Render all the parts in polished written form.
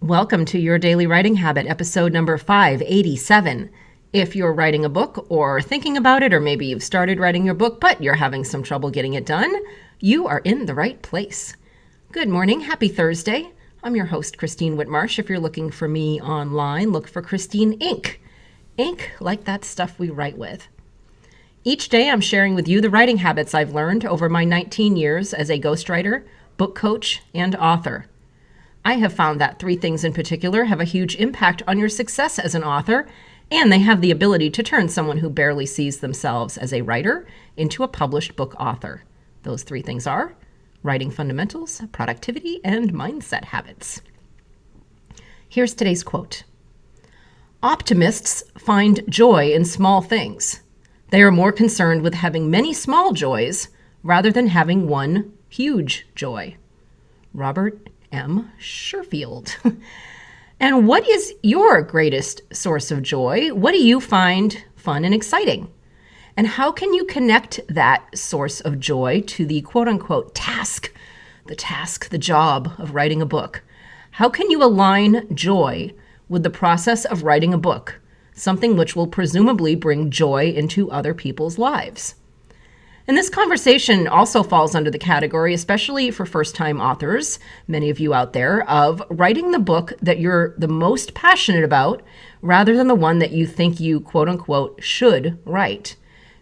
Welcome to Your Daily Writing Habit, episode number 587. If you're writing a book or thinking about it, or maybe you've started writing your book, but you're having some trouble getting it done, you are in the right place. Good morning. Happy Thursday. I'm your host, Christine Whitmarsh. If you're looking for me online, look for Christine Inc. Ink, like that stuff we write with. Each day, I'm sharing with you the writing habits I've learned over my 19 years as a ghostwriter, book coach, and author. I have found that three things in particular have a huge impact on your success as an author, and they have the ability to turn someone who barely sees themselves as a writer into a published book author. Those three things are writing fundamentals, productivity, and mindset habits. Here's today's quote. Optimists find joy in small things. They are more concerned with having many small joys rather than having one huge joy. Robert M. Sherfield. And what is your greatest source of joy? What do you find fun and exciting? And how can you connect that source of joy to the quote-unquote task, the job of writing a book? How can you align joy with the process of writing a book, something which will presumably bring joy into other people's lives? And this conversation also falls under the category, especially for first-time authors, many of you out there, of writing the book that you're the most passionate about rather than the one that you think you, quote-unquote, should write.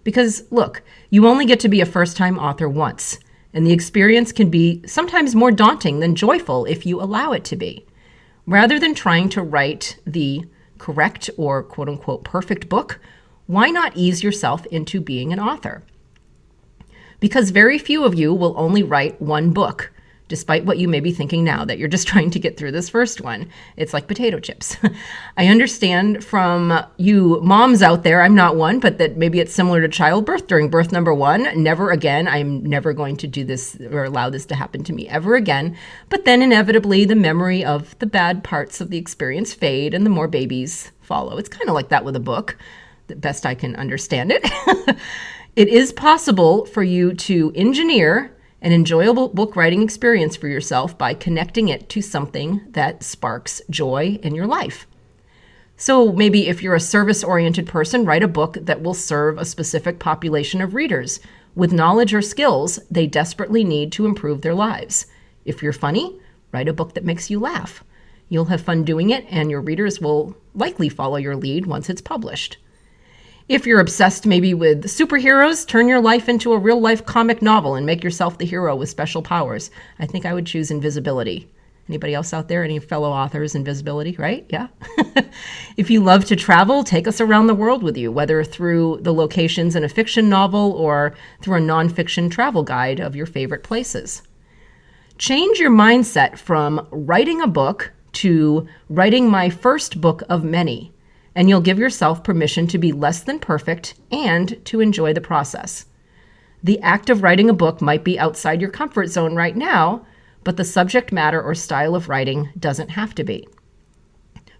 Because, look, you only get to be a first-time author once, and the experience can be sometimes more daunting than joyful if you allow it to be. Rather than trying to write the correct or, quote-unquote, perfect book, why not ease yourself into being an author? Because very few of you will only write one book, despite what you may be thinking now, that you're just trying to get through this first one. It's like potato chips. I understand from you moms out there, I'm not one, but that maybe it's similar to childbirth. During birth number one, never again, I'm never going to do this or allow this to happen to me ever again. But then inevitably, the memory of the bad parts of the experience fade and the more babies follow. It's kind of like that with a book, the best I can understand it. It is possible for you to engineer an enjoyable book writing experience for yourself by connecting it to something that sparks joy in your life. So maybe if you're a service-oriented person, write a book that will serve a specific population of readers with knowledge or skills they desperately need to improve their lives. If you're funny, write a book that makes you laugh. You'll have fun doing it, and your readers will likely follow your lead once it's published. If you're obsessed maybe with superheroes, turn your life into a real-life comic novel and make yourself the hero with special powers. I think I would choose invisibility. Anybody else out there? Any fellow authors? Invisibility, right? Yeah. If you love to travel, take us around the world with you, whether through the locations in a fiction novel or through a nonfiction travel guide of your favorite places. Change your mindset from writing a book to writing my first book of many. And you'll give yourself permission to be less than perfect and to enjoy the process. The act of writing a book might be outside your comfort zone right now, but the subject matter or style of writing doesn't have to be.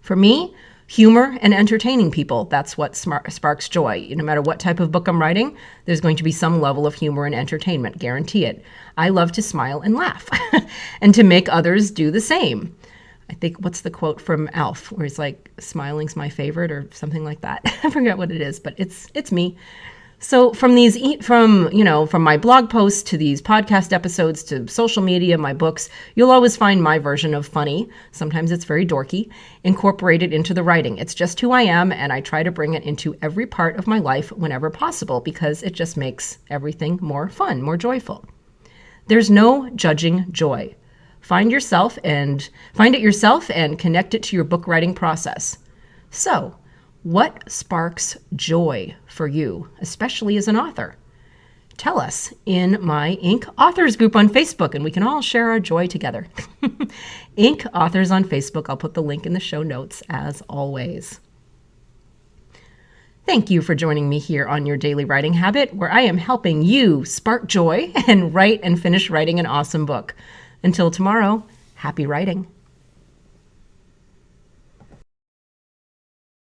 For me, humor and entertaining people, that's what sparks joy. No matter what type of book I'm writing, there's going to be some level of humor and entertainment, guarantee it. I love to smile and laugh and to make others do the same. I think, what's the quote from Alf, where he's like, smiling's my favorite, or something like that. I forget what it is, but it's me. So from my blog posts to these podcast episodes to social media, my books, you'll always find my version of funny. Sometimes it's very dorky, incorporated into the writing. It's just who I am, and I try to bring it into every part of my life whenever possible, because it just makes everything more fun, more joyful. There's no judging joy. Find it yourself and connect it to your book writing process. So, what sparks joy for you, especially as an author? Tell us in my Inc. Authors group on Facebook, and we can all share our joy together. Inc. Authors on Facebook. I'll put the link in the show notes as always. Thank you for joining me here on Your Daily Writing Habit, where I am helping you spark joy and write and finish writing an awesome book. Until tomorrow, happy writing.